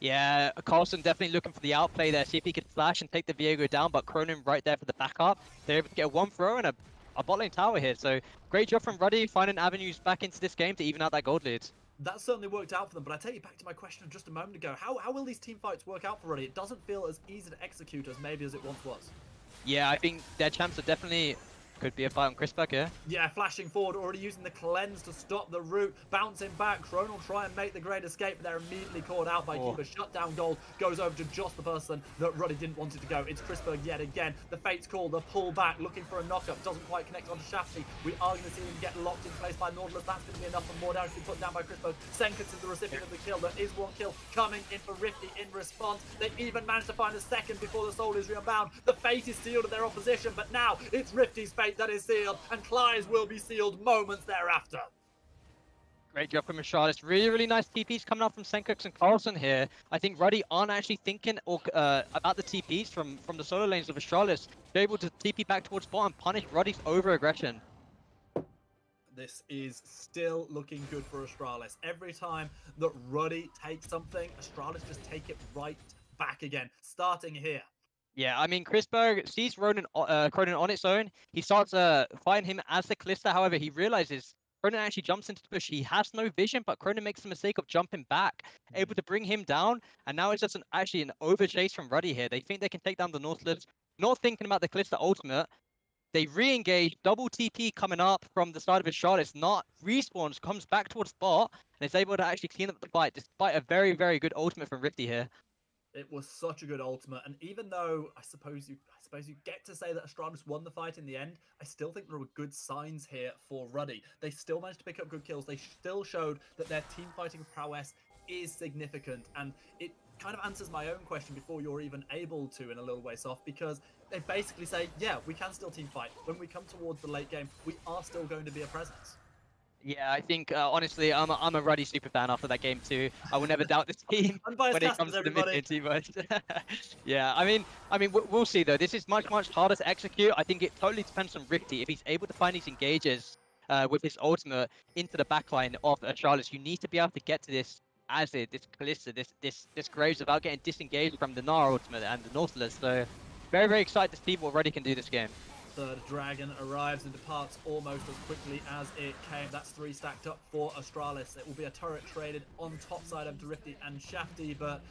Yeah, Carlson definitely looking for the outplay there, see if he could flash and take the Viego down, but Cronin right there for the backup. They're able to get a 1 throw and a bot lane tower here, so great job from Ruddy finding avenues back into this game to even out that gold lead. That certainly worked out for them, but I take you back to my question just a moment ago. How will these team fights work out for Ruddy? It doesn't feel as easy to execute as maybe as it once was. Yeah, I think their champs are definitely Could be a fight on Chrisberg here. Yeah, flashing forward, already using the cleanse to stop the root. Bouncing back, Crone will try and make the great escape, but they're immediately caught out by Kiba. Shutdown goal goes over to just the person that Ruddy didn't want it to go. It's Chrisberg yet again. The Fate's call, the pull back, looking for a knockup. Doesn't quite connect onto Shafty. We are going to see him get locked in place by Nautilus. That's going to be enough and more damage to be put down by Chrisberg. Senkers is the recipient of the kill. There is one kill coming in for Rifty in response. They even managed to find a second before the soul is rebound. The Fate is sealed of their opposition, but now it's Rifty's fate that is sealed, and Clyde's will be sealed moments thereafter. Great job from Astralis. Really, really nice TPs coming out from Senkux and Carlson here. I think Ruddy aren't actually thinking about the TPs from the solo lanes of Astralis. They're able to TP back towards bottom, punish Ruddy's over-aggression. This is still looking good for Astralis. Every time that Ruddy takes something, Astralis just take it right back again, starting here. Yeah, I mean, Chrisberg sees Cronin on its own. He starts fighting him as the Callista. However, he realizes Cronin actually jumps into the push. He has no vision, but Cronin makes the mistake of jumping back, able to bring him down. And now it's just actually an over chase from Ruddy here. They think they can take down the Nautilus, not thinking about the Callista ultimate. They re-engage, double TP coming up from the side of Astralis, not respawns, comes back towards bot, and is able to actually clean up the fight, despite a very, very good ultimate from Rifty here. It was such a good ultimate, and even though I suppose you get to say that Astralis won the fight in the end, I still think there were good signs here for Ruddy. They still managed to pick up good kills. They still showed that their team fighting prowess is significant, and it kind of answers my own question before you're even able to in a little ways off, because they basically say, yeah, we can still team fight. When we come towards the late game, we are still going to be a presence. Yeah, I think honestly, I'm a Ruddy super fan after that game too. I will never doubt this team when it comes to the mid-game team. Yeah, I mean, we'll see though. This is much harder to execute. I think it totally depends on Rifty. If he's able to find these engages with his ultimate into the backline of Astralis, you need to be able to get to this Azir, this Callista, this Graves without getting disengaged from the Gnar ultimate and the Nautilus. So very, very excited to see what Ruddy can do this game. Third dragon arrives and departs almost as quickly as it came. That's 3 stacked up for Astralis. It will be a turret traded on top side of Rifty and Shafty, but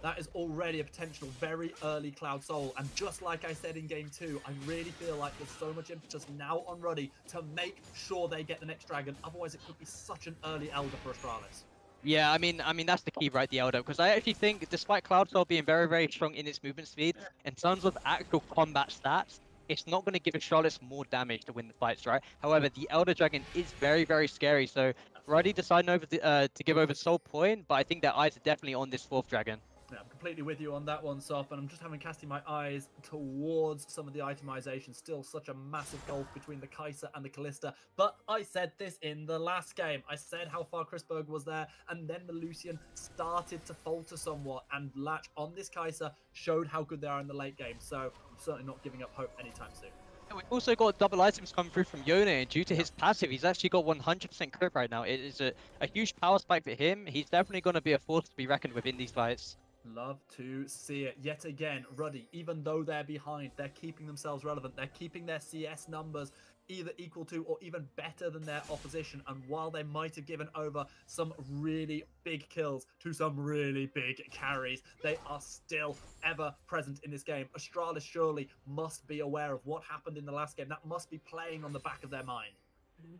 that is already a potential very early Cloud Soul. And just like I said in game 2, I really feel like there's so much impetus now on Ruddy to make sure they get the next dragon. Otherwise, it could be such an early Elder for Astralis. Yeah, I mean that's the key, right? The Elder, because I actually think, despite Cloud Soul being very, very strong in its movement speed, in terms of actual combat stats, it's not going to give Astralis more damage to win the fights, right? However, the Elder Dragon is very, very scary. So Ruddy deciding to give over Soul Point, but I think their eyes are definitely on this 4th dragon. Yeah, I'm completely with you on that one, Soph, and I'm just casting my eyes towards some of the itemization. Still such a massive gulf between the Kai'Sa and the Callista, but I said this in the last game. I said how far Chrisberg was there, and then the Lucian started to falter somewhat, and Latch on this Kai'Sa showed how good they are in the late game, so I'm certainly not giving up hope anytime soon. We've also got double items coming through from Yone, and due to his passive, he's actually got 100% crit right now. It is a huge power spike for him. He's definitely going to be a force to be reckoned with in these fights. Love to see it. Yet again, Ruddy, even though they're behind, they're keeping themselves relevant. They're keeping their CS numbers either equal to or even better than their opposition. And while they might have given over some really big kills to some really big carries, they are still ever present in this game. Astralis surely must be aware of what happened in the last game. That must be playing on the back of their mind.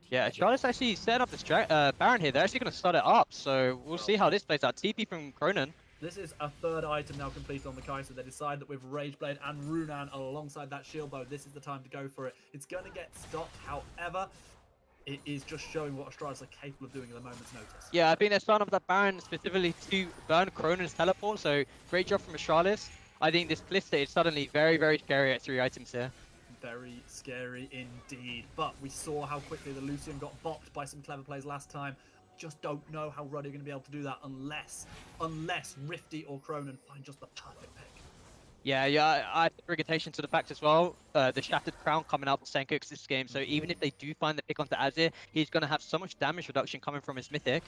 Yeah, Astralis actually set up this Baron here. They're actually going to start it up, so we'll see how this plays out. TP from Cronin. This is a 3rd item now completed on the Kai'Sa. They decide that with Rageblade and Runan alongside that shield bow, this is the time to go for it. It's going to get stopped, however, it is just showing what Astralis are capable of doing at a moment's notice. Yeah, I think they're starting off that Baron specifically to burn Cronin's teleport, so great job from Astralis. I think this Callista is suddenly very, very scary at 3 items here. Very scary indeed, but we saw how quickly the Lucian got bopped by some clever plays last time. Just don't know how Ruddy are going to be able to do that unless Rifty or Cronin find just the perfect pick. Yeah, I bring attention to the fact as well, the Shattered Crown coming out for Senkux this game, so even if they do find the pick onto Azir, he's going to have so much damage reduction coming from his Mythic.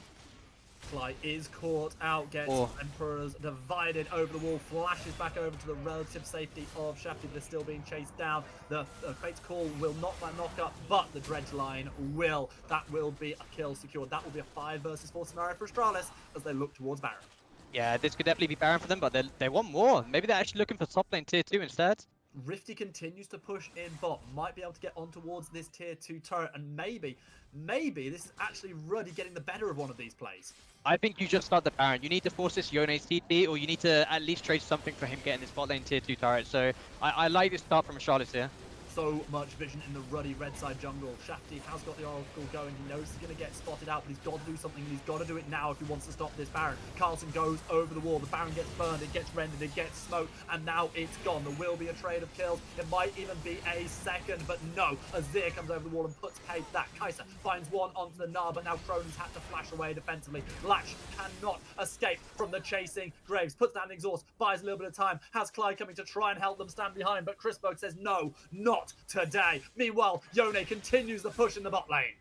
Fly is caught out, gets Emperors divided over the wall, flashes back over to the relative safety of Shafty, but they're still being chased down. The Fate's Call will not that knock up, but the Dredge Line will. That will be a kill secured. That will be a 5 versus 4 scenario for Astralis as they look towards Baron. Yeah, this could definitely be Baron for them, but they want more. Maybe they're actually looking for top lane tier 2 instead. Rifty continues to push in bot, might be able to get on towards this tier 2 turret, and maybe this is actually Ruddy getting the better of one of these plays. I think you just start the Baron. You need to force this Yone CP, or you need to at least trade something for him getting this bot lane tier 2 turret. So I like this start from Astralis here. So much vision in the Ruddy red side jungle. Shafty has got the Oracle going. He knows he's going to get spotted out, but he's got to do something, and he's got to do it now if he wants to stop this Baron. Carlson goes over the wall. The Baron gets burned. It gets rendered. It gets smoked, and now it's gone. There will be a trade of kills. It might even be a second, but no. Azir comes over the wall and puts paid to that. Kai'Sa finds one onto the Gnar, but now Cronin's had to flash away defensively. Latch cannot escape from the chasing Graves. Puts down the exhaust, buys a little bit of time. Has Clyde coming to try and help them stand behind, but Chrisberg says no, not today. Meanwhile, Yone continues the push in the bot lane.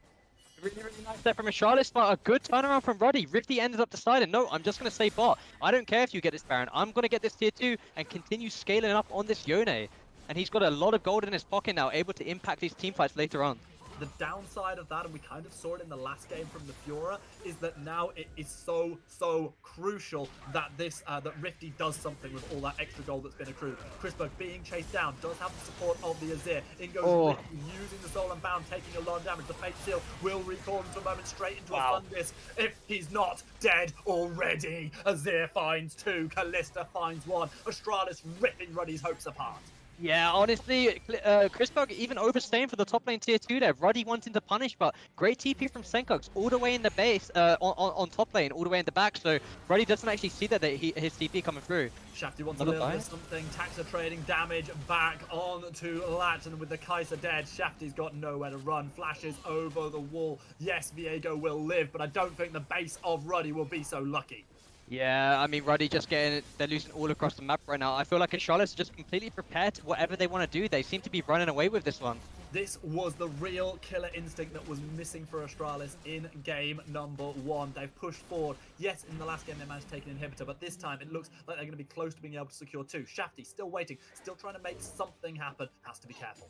Really nice there from Astralis, but a good turnaround from Ruddy. Rifty ended up deciding, no, I'm just going to stay bot. I don't care if you get this Baron. I'm going to get this tier 2 and continue scaling up on this Yone. And he's got a lot of gold in his pocket now, able to impact these teamfights later on. The downside of that, and we kind of saw it in the last game from the Fiora, is that now it is so crucial that this that Rifty does something with all that extra gold that's been accrued. Chrisberg being chased down, does have the support of the Azir. In goes Rifty, using the Soul Unbound, taking a lot of damage. The Fate Seal will recall into a moment straight into a Fun Disc if he's not dead already. Azir finds 2, Kalista finds 1. Astralis ripping Ruddy's hopes apart. Yeah, honestly, Chrisberg even overstaying for the top lane tier 2 there. Ruddy wanting to punish, but great TP from Senkux all the way in the base, on top lane, all the way in the back. So Ruddy doesn't actually see that his TP coming through. Shafty wants a little bit of something. Taxa trading damage back on to Latch, and with the Kai'Sa dead, Shafty's got nowhere to run. Flashes over the wall. Yes, Viego will live, but I don't think the base of Ruddy will be so lucky. Yeah, I mean, Ruddy just getting, they're losing all across the map right now. I feel like Astralis are just completely prepared to whatever they want to do. They seem to be running away with this one. This was the real killer instinct that was missing for Astralis in game number 1. They've pushed forward. Yes, in the last game they managed to take an inhibitor, but this time it looks like they're going to be close to being able to secure 2. Shafty still waiting, still trying to make something happen. Has to be careful.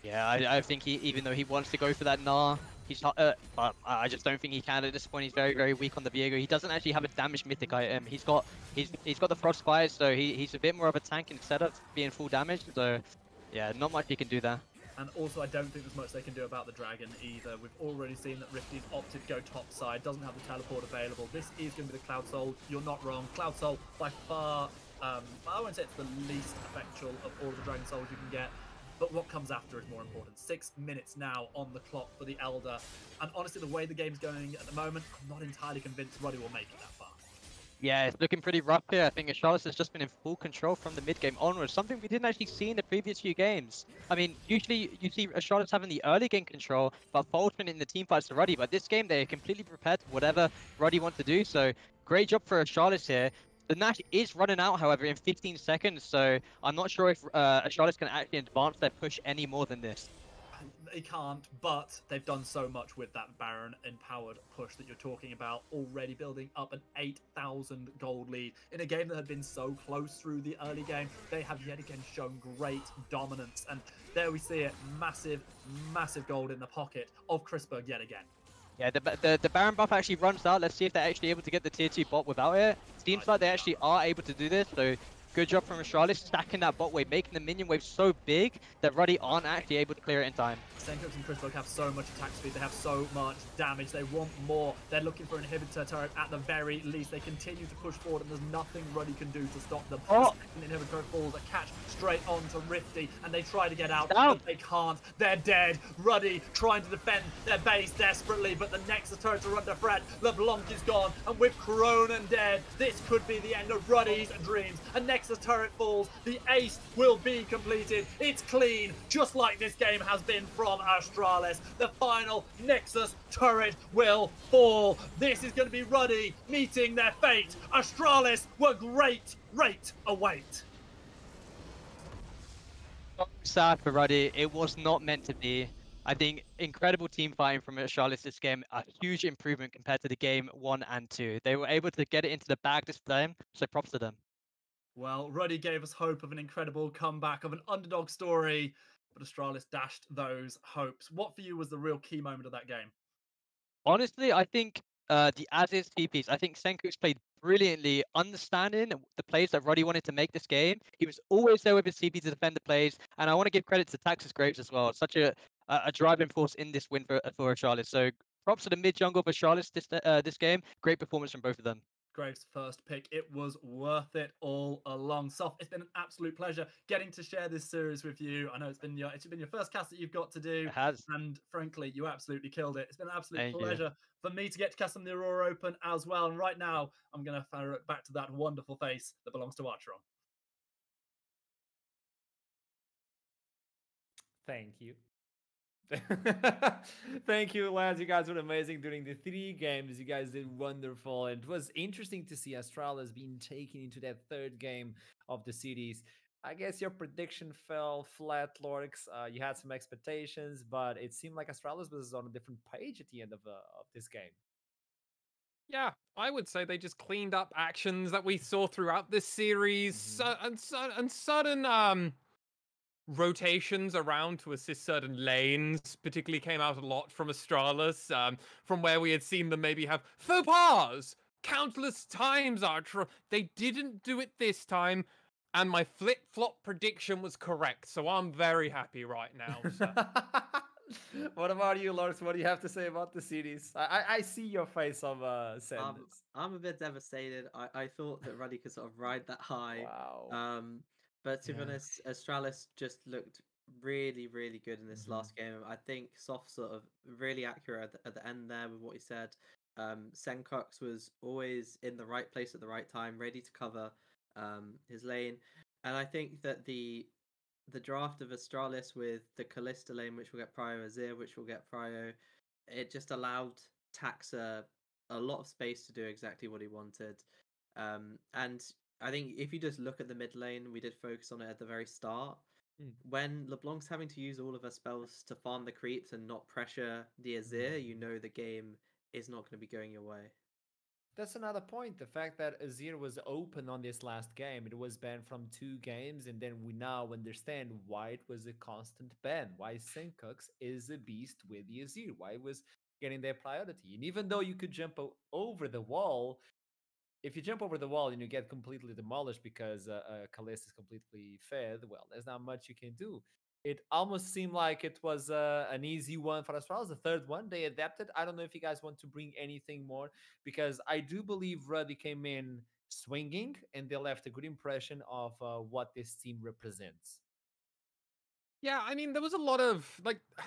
Yeah, I think even though he wants to go for that Gnar, he's not, but I just don't think he can at this point. He's very weak on the Viego. He doesn't actually have a damaged mythic item. He's got the Frostfire, so he's a bit more of a tank instead of being full damage. So yeah, not much he can do there. And also, I don't think there's much they can do about the Dragon either. We've already seen that Rifty's opted to go top side, doesn't have the teleport available. This is going to be the Cloud Soul. You're not wrong. Cloud Soul, by far, I won't say it's the least effectual of all of the Dragon Souls you can get. But what comes after is more important. 6 minutes now on the clock for the Elder. And honestly, the way the game's going at the moment, I'm not entirely convinced Ruddy will make it that far. Yeah, it's looking pretty rough here. I think Astralis has just been in full control from the mid-game onwards, something we didn't actually see in the previous few games. I mean, usually you see Astralis having the early game control, but faltering in the team fights to Ruddy. But this game, they're completely prepared to whatever Ruddy wants to do. So great job for Astralis here. The Nash is running out, however, in 15 seconds, so I'm not sure if Astralis can actually advance their push any more than this. They can't, but they've done so much with that Baron empowered push that you're talking about, already building up an 8,000 gold lead. In a game that had been so close through the early game, they have yet again shown great dominance. And there we see it, massive gold in the pocket of Chrisberg yet again. Yeah, the Baron buff actually runs out. Let's see if they're actually able to get the tier 2 bot without it. Seems like they actually are able to do this, so good job from Astralis, stacking that bot wave, making the minion wave so big that Ruddy aren't actually able to clear it in time. Senkux and Chrisberg have so much attack speed, they have so much damage, they want more. They're looking for an inhibitor turret at the very least. They continue to push forward and there's nothing Ruddy can do to stop them. The second inhibitor turret falls, a catch straight onto Rifty, and they try to get out, but they can't. They're dead. Ruddy trying to defend their base desperately, but the Nexus turrets are under threat. LeBlanc is gone, and with Cronin dead, this could be the end of Ruddy's dreams. A Nexus turret falls, the ace will be completed. It's clean, just like this game has been from Astralis. The final Nexus turret will fall. This is going to be Ruddy meeting their fate. Astralis were great await. Sad for Ruddy, it was not meant to be. I think incredible team fighting from Astralis this game, a huge improvement compared to the game 1 and 2. They were able to get it into the bag this time, so props to them. Well, Ruddy gave us hope of an incredible comeback, of an underdog story, but Astralis dashed those hopes. What for you was the real key moment of that game? Honestly, I think the as-is TPs, I think Senkux played brilliantly, understanding the plays that Ruddy wanted to make this game. He was always there with his CP to defend the plays, and I want to give credit to Taxus Graves as well. Such a driving force in this win for Astralis. So props to the mid jungle for Astralis this game. Great performance from both of them. Graves' first pick. It was worth it all along. Soft, it's been an absolute pleasure getting to share this series with you. I know it's been your first cast that you've got to do. It has. And frankly, you absolutely killed it. It's been an absolute Thank you. pleasure for me to get to cast on the Aurora Open as well. And right now, I'm going to fire it back to that wonderful face that belongs to Archeron. Thank you. Thank you, lads. You guys were amazing during the 3 games. You guys did wonderful. It was interesting to see Astralis being taken into that 3rd game of the series. I guess your prediction fell flat, Lorx. You had some expectations, but it seemed like Astralis was on a different page at the end of this game. Yeah, I would say they just cleaned up actions that we saw throughout this series, and sudden rotations around to assist certain lanes particularly came out a lot from Astralis, from where we had seen them maybe have faux pas countless times. They didn't do it this time, and my flip-flop prediction was correct, so I'm very happy right now. So. What about you, Lars? What do you have to say about the series? I see your face of sadness. I'm a bit devastated. I thought that Ruddy could sort of ride that high. Wow. But to be honest, Astralis just looked really, really good in this last game. I think Soft sort of really accurate at the end there with what he said. Senkox was always in the right place at the right time, ready to cover his lane. And I think that the draft of Astralis with the Kalista lane, which will get Prio, Azir, which will get Prio, it just allowed Taxa a lot of space to do exactly what he wanted. And I think if you just look at the mid lane, we did focus on it at the very start. When LeBlanc's having to use all of her spells to farm the creeps and not pressure the Azir, you know the game is not going to be going your way. That's another point. The fact that Azir was open on this last game, it was banned from 2 games, and then we now understand why it was a constant ban. Why Senkox is a beast with the Azir. Why it was getting their priority. And even though you could jump over the wall, if you jump over the wall and you get completely demolished because Kalista is completely fed, well, there's not much you can do. It almost seemed like it was an easy one for Astralis. The 3rd one, they adapted. I don't know if you guys want to bring anything more, because I do believe Ruddy came in swinging and they left a good impression of what this team represents. Yeah, I mean, there was a lot of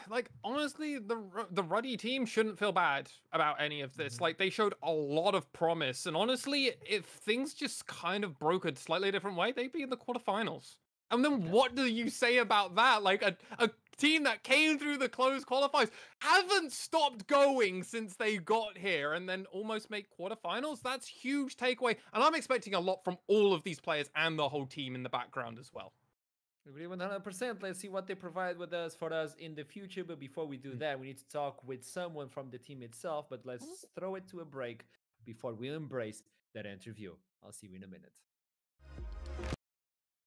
like honestly, the Ruddy team shouldn't feel bad about any of this. Like, they showed a lot of promise, and honestly, if things just kind of broke a slightly different way, they'd be in the quarterfinals. And then what do you say about that? Like, a team that came through the closed qualifiers haven't stopped going since they got here, and then almost make quarterfinals. That's huge takeaway, and I'm expecting a lot from all of these players and the whole team in the background as well. Agree 100%. Let's see what they provide with us for us in the future. But before we do that, we need to talk with someone from the team itself. But let's throw it to a break before we embrace that interview. I'll see you in a minute.